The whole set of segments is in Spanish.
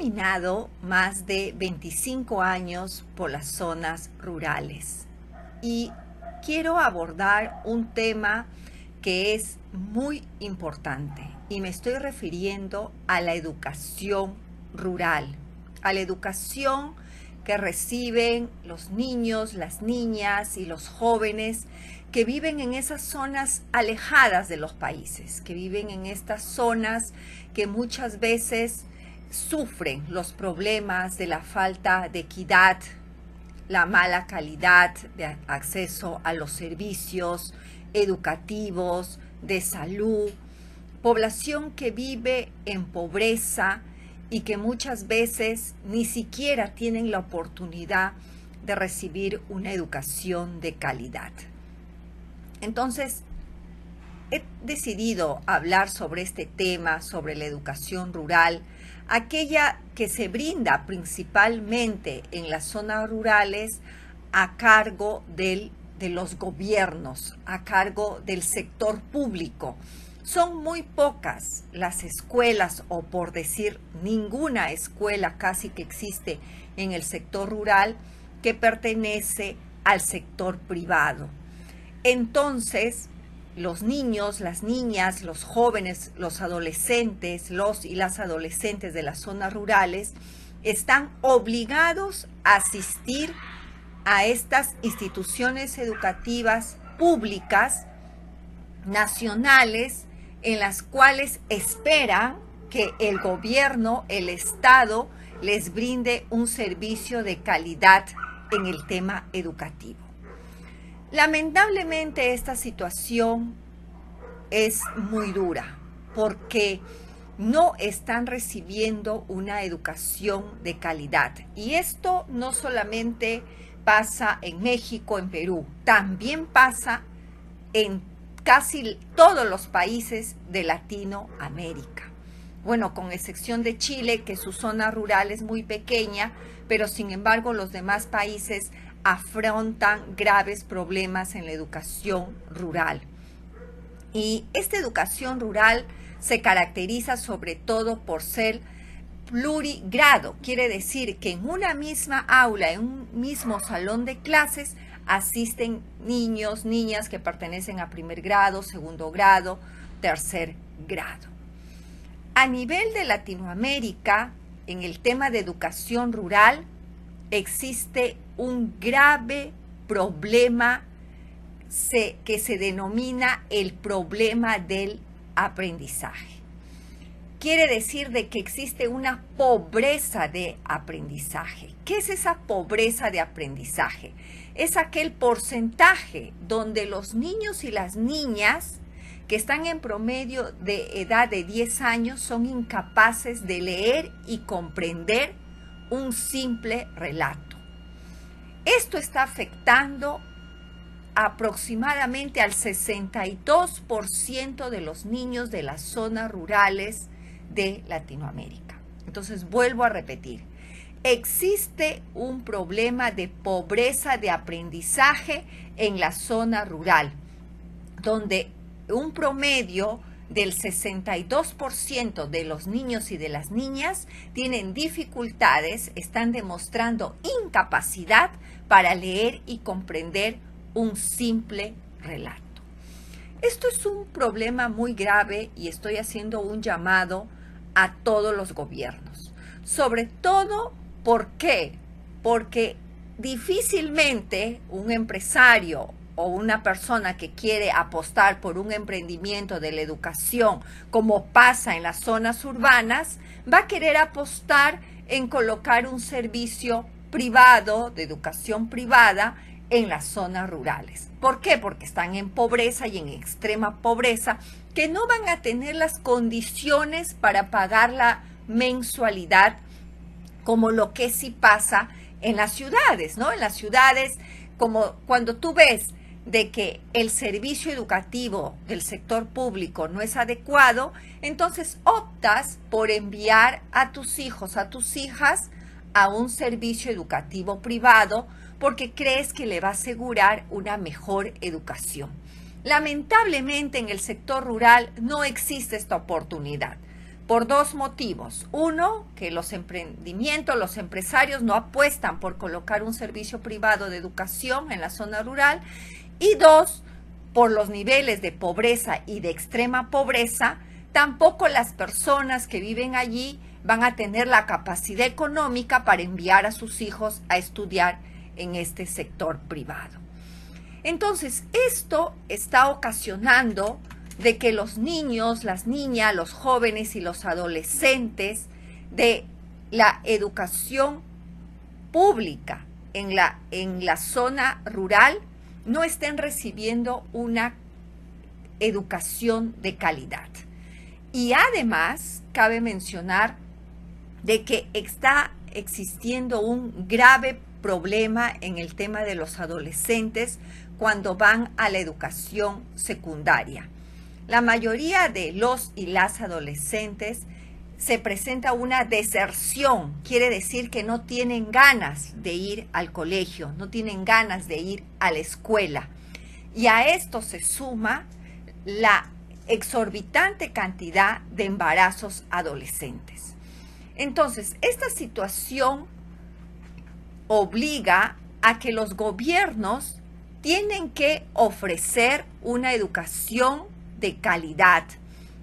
caminado más de 25 años por las zonas rurales y quiero abordar un tema que es muy importante y me estoy refiriendo a la educación rural, a la educación que reciben los niños, las niñas y los jóvenes que viven en esas zonas alejadas de los países, que viven en estas zonas que muchas veces sufren los problemas de la falta de equidad, la mala calidad de acceso a los servicios educativos, de salud, población que vive en pobreza y que muchas veces ni siquiera tienen la oportunidad de recibir una educación de calidad. Entonces, he decidido hablar sobre este tema, sobre la educación rural, aquella que se brinda principalmente en las zonas rurales a cargo de los gobiernos, a cargo del sector público. Son muy pocas las escuelas, o por decir ninguna escuela casi que existe en el sector rural, que pertenece al sector privado. Entonces, los niños, las niñas, los jóvenes, los adolescentes, los y las adolescentes de las zonas rurales están obligados a asistir a estas instituciones educativas públicas, nacionales, en las cuales esperan que el gobierno, el Estado, les brinde un servicio de calidad en el tema educativo. Lamentablemente esta situación es muy dura porque no están recibiendo una educación de calidad. Y esto no solamente pasa en México, en Perú, también pasa en casi todos los países de Latinoamérica. Bueno, con excepción de Chile, que su zona rural es muy pequeña, pero sin embargo los demás países afrontan graves problemas en la educación rural. Y esta educación rural se caracteriza sobre todo por ser plurigrado. Quiere decir que en una misma aula, en un mismo salón de clases, asisten niños, niñas que pertenecen a primer grado, segundo grado, tercer grado. A nivel de Latinoamérica, en el tema de educación rural, existe un grave problema que se denomina el problema del aprendizaje. Quiere decir de que existe una pobreza de aprendizaje. ¿Qué es esa pobreza de aprendizaje? Es aquel porcentaje donde los niños y las niñas que están en promedio de edad de 10 años son incapaces de leer y comprender un simple relato. Esto está afectando aproximadamente al 62% de los niños de las zonas rurales de Latinoamérica. Entonces, vuelvo a repetir, existe un problema de pobreza de aprendizaje en la zona rural, donde un promedio del 62% de los niños y de las niñas tienen dificultades, están demostrando incapacidad para leer y comprender un simple relato. Esto es un problema muy grave y estoy haciendo un llamado a todos los gobiernos. Sobre todo, ¿por qué? Porque difícilmente un empresario o una persona que quiere apostar por un emprendimiento de la educación, como pasa en las zonas urbanas, va a querer apostar en colocar un servicio privado, de educación privada, en las zonas rurales. ¿Por qué? Porque están en pobreza y en extrema pobreza, que no van a tener las condiciones para pagar la mensualidad, como lo que sí pasa en las ciudades, ¿no? En las ciudades, como cuando tú ves de que el servicio educativo del sector público no es adecuado, entonces optas por enviar a tus hijos, a tus hijas, a un servicio educativo privado porque crees que le va a asegurar una mejor educación. Lamentablemente en el sector rural no existe esta oportunidad. por dos motivos. Uno, que los emprendimientos, los empresarios no apuestan por colocar un servicio privado de educación en la zona rural. Y dos, por los niveles de pobreza y de extrema pobreza, tampoco las personas que viven allí van a tener la capacidad económica para enviar a sus hijos a estudiar en este sector privado. Entonces, esto está ocasionando de que los niños, las niñas, los jóvenes y los adolescentes de la educación pública en la zona rural no estén recibiendo una educación de calidad. Y además, cabe mencionar de que está existiendo un grave problema en el tema de los adolescentes cuando van a la educación secundaria. La mayoría de los y las adolescentes se presenta una deserción, quiere decir que no tienen ganas de ir al colegio, no tienen ganas de ir a la escuela. Y a esto se suma la exorbitante cantidad de embarazos adolescentes. Entonces, esta situación obliga a que los gobiernos tienen que ofrecer una educación de calidad,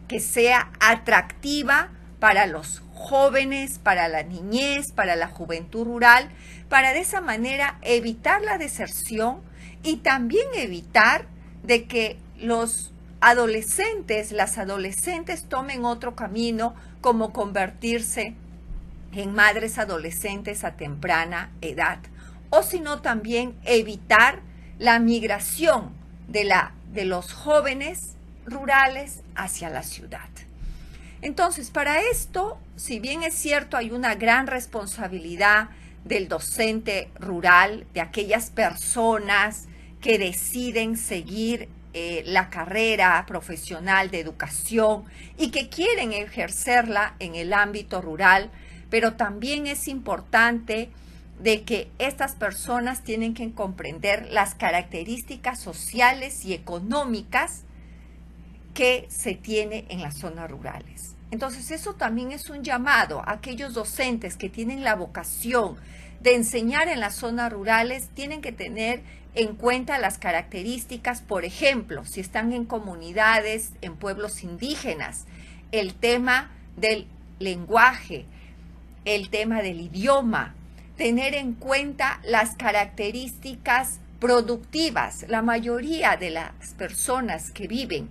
que sea atractiva para los jóvenes, para la niñez, para la juventud rural, para de esa manera evitar la deserción y también evitar de que los adolescentes, las adolescentes tomen otro camino como convertirse en madres adolescentes a temprana edad, o sino también evitar la migración de los jóvenes rurales hacia la ciudad. Entonces, para esto, si bien es cierto, hay una gran responsabilidad del docente rural, de aquellas personas que deciden seguir la carrera profesional de educación y que quieren ejercerla en el ámbito rural, pero también es importante de que estas personas tienen que comprender las características sociales y económicas que se tiene en las zonas rurales. Entonces, eso también es un llamado a aquellos docentes que tienen la vocación de enseñar en las zonas rurales, tienen que tener en cuenta las características, por ejemplo, si están en comunidades, en pueblos indígenas, el tema del lenguaje, el tema del idioma, tener en cuenta las características productivas. La mayoría de las personas que viven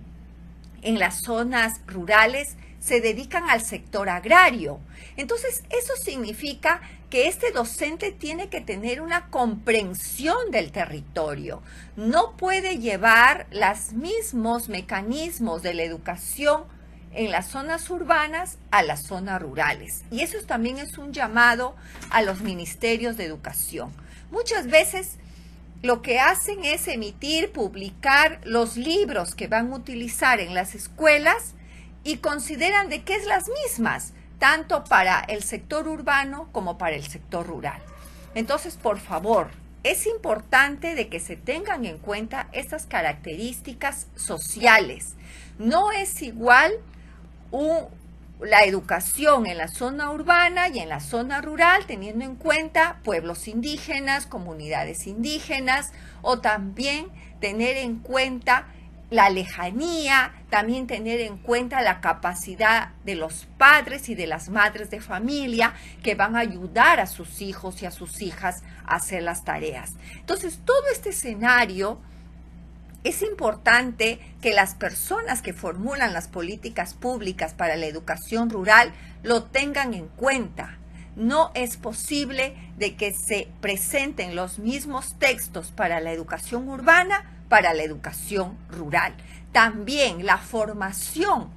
en las zonas rurales se dedican al sector agrario. Entonces, eso significa que este docente tiene que tener una comprensión del territorio. No puede llevar los mismos mecanismos de la educación en las zonas urbanas a las zonas rurales. Y eso también es un llamado a los ministerios de educación. Muchas veces lo que hacen es emitir, publicar los libros que van a utilizar en las escuelas y consideran de que es las mismas, tanto para el sector urbano como para el sector rural. Entonces, por favor, es importante de que se tengan en cuenta estas características sociales. No es igual la educación en la zona urbana y en la zona rural, teniendo en cuenta pueblos indígenas, comunidades indígenas, o también tener en cuenta la lejanía, también tener en cuenta la capacidad de los padres y de las madres de familia que van a ayudar a sus hijos y a sus hijas a hacer las tareas. Entonces, todo este escenario es importante que las personas que formulan las políticas públicas para la educación rural lo tengan en cuenta. No es posible de que se presenten los mismos textos para la educación urbana, para la educación rural. También la formación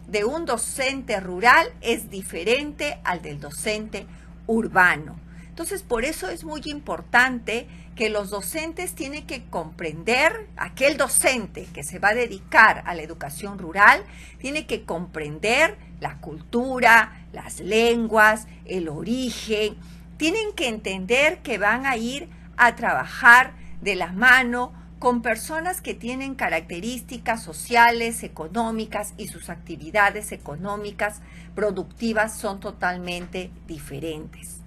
de un docente rural es diferente al del docente urbano. Entonces, por eso es muy importante que los docentes tienen que comprender, aquel docente que se va a dedicar a la educación rural, tiene que comprender la cultura, las lenguas, el origen, tienen que entender que van a ir a trabajar de la mano con personas que tienen características sociales, económicas y sus actividades económicas productivas son totalmente diferentes.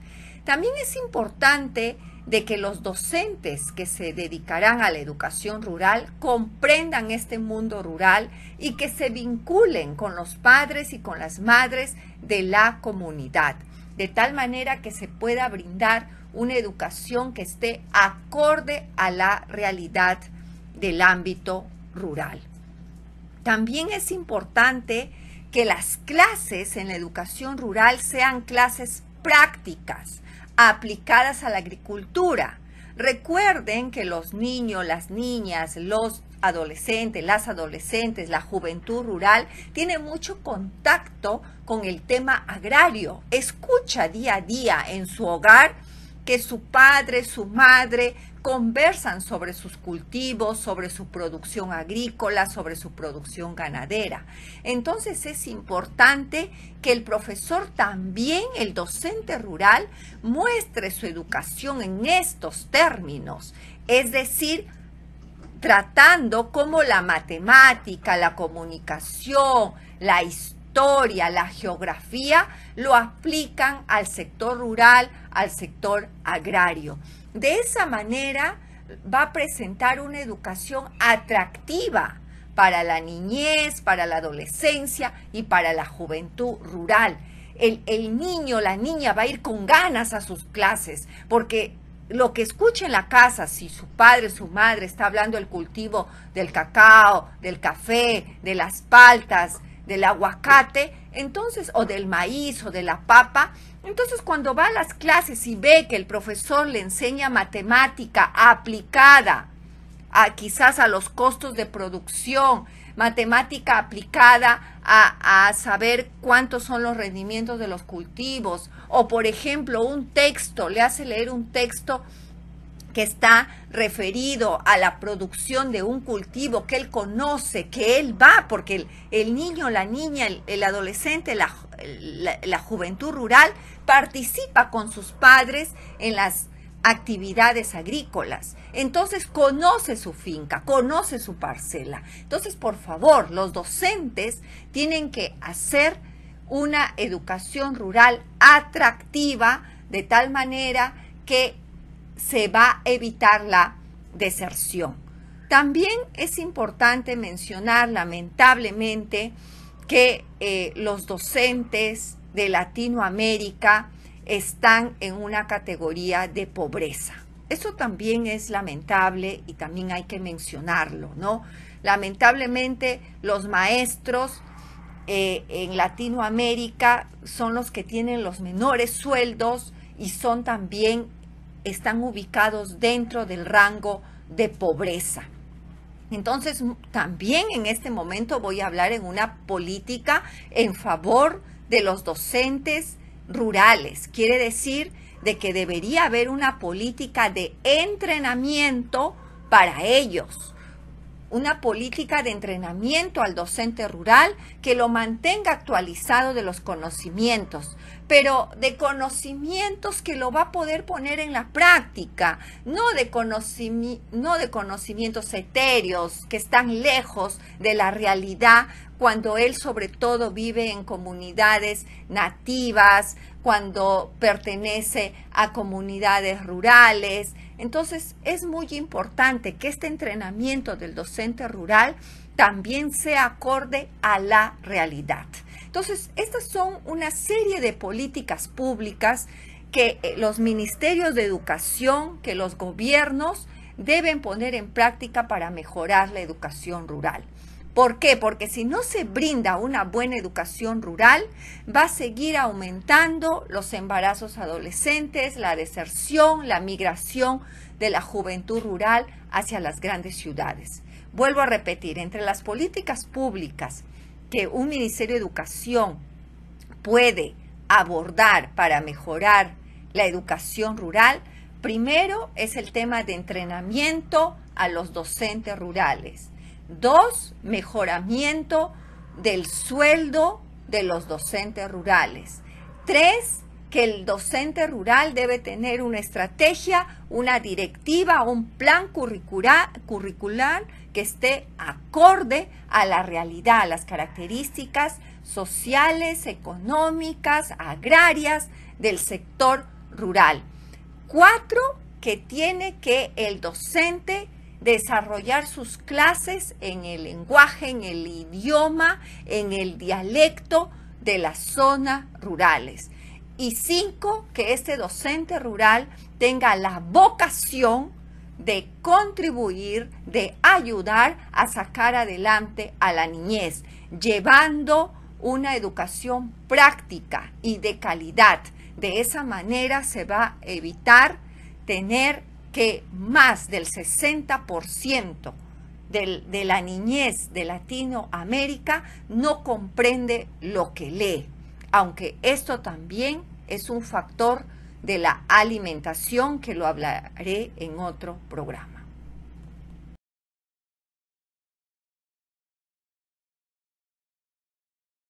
También es importante de que los docentes que se dedicarán a la educación rural comprendan este mundo rural y que se vinculen con los padres y con las madres de la comunidad, de tal manera que se pueda brindar una educación que esté acorde a la realidad del ámbito rural. También es importante que las clases en la educación rural sean clases prácticas, aplicadas a la agricultura. Recuerden que los niños, las niñas, los adolescentes, las adolescentes, la juventud rural tiene mucho contacto con el tema agrario. Escucha día a día en su hogar que su padre, su madre conversan sobre sus cultivos, sobre su producción agrícola, sobre su producción ganadera. Entonces es importante que el profesor también, el docente rural, muestre su educación en estos términos, es decir, tratando cómo la matemática, la comunicación, la historia, la geografía lo aplican al sector rural, al sector agrario. De esa manera va a presentar una educación atractiva para la niñez, para la adolescencia y para la juventud rural. El niño, la niña va a ir con ganas a sus clases porque lo que escucha en la casa, si su padre, su madre está hablando del cultivo del cacao, del café, de las paltas, del aguacate, entonces, o del maíz o de la papa, entonces cuando va a las clases y ve que el profesor le enseña matemática aplicada quizás a los costos de producción, matemática aplicada a saber cuántos son los rendimientos de los cultivos, o por ejemplo un texto, le hace leer un texto que está referido a la producción de un cultivo que él conoce, que él va, porque el niño, la niña, el adolescente, la juventud rural participa con sus padres en las actividades agrícolas. Entonces conoce su finca, conoce su parcela. Entonces, por favor, los docentes tienen que hacer una educación rural atractiva de tal manera que se va a evitar la deserción. También es importante mencionar, lamentablemente, que los docentes de Latinoamérica están en una categoría de pobreza. Eso también es lamentable y también hay que mencionarlo, ¿no? Lamentablemente, los maestros en Latinoamérica son los que tienen los menores sueldos y son también están ubicados dentro del rango de pobreza. Entonces, también en este momento voy a hablar en una política en favor de los docentes rurales. Quiere decir de que debería haber una política de entrenamiento para ellos. Una política de entrenamiento al docente rural que lo mantenga actualizado de los conocimientos, pero de conocimientos que lo va a poder poner en la práctica, no de conocimientos etéreos que están lejos de la realidad cuando él sobre todo vive en comunidades nativas, cuando pertenece a comunidades rurales. Entonces es muy importante que este entrenamiento del docente rural también sea acorde a la realidad. Entonces, estas son una serie de políticas públicas que los ministerios de educación, que los gobiernos deben poner en práctica para mejorar la educación rural. ¿Por qué? Porque si no se brinda una buena educación rural, va a seguir aumentando los embarazos adolescentes, la deserción, la migración de la juventud rural hacia las grandes ciudades. Vuelvo a repetir, entre las políticas públicas que un Ministerio de Educación puede abordar para mejorar la educación rural, primero es el tema de entrenamiento a los docentes rurales. 2, mejoramiento del sueldo de los docentes rurales. 3, que el docente rural debe tener una estrategia, una directiva, un plan curricular que esté acorde a la realidad, a las características sociales, económicas, agrarias del sector rural. 4, que tiene que el docente desarrollar sus clases en el lenguaje, en el idioma, en el dialecto de las zonas rurales. Y 5, que este docente rural tenga la vocación de contribuir, de ayudar a sacar adelante a la niñez, llevando una educación práctica y de calidad. De esa manera se va a evitar tener que más del 60% de la niñez de Latinoamérica no comprende lo que lee, aunque esto también es un factor de la alimentación que lo hablaré en otro programa.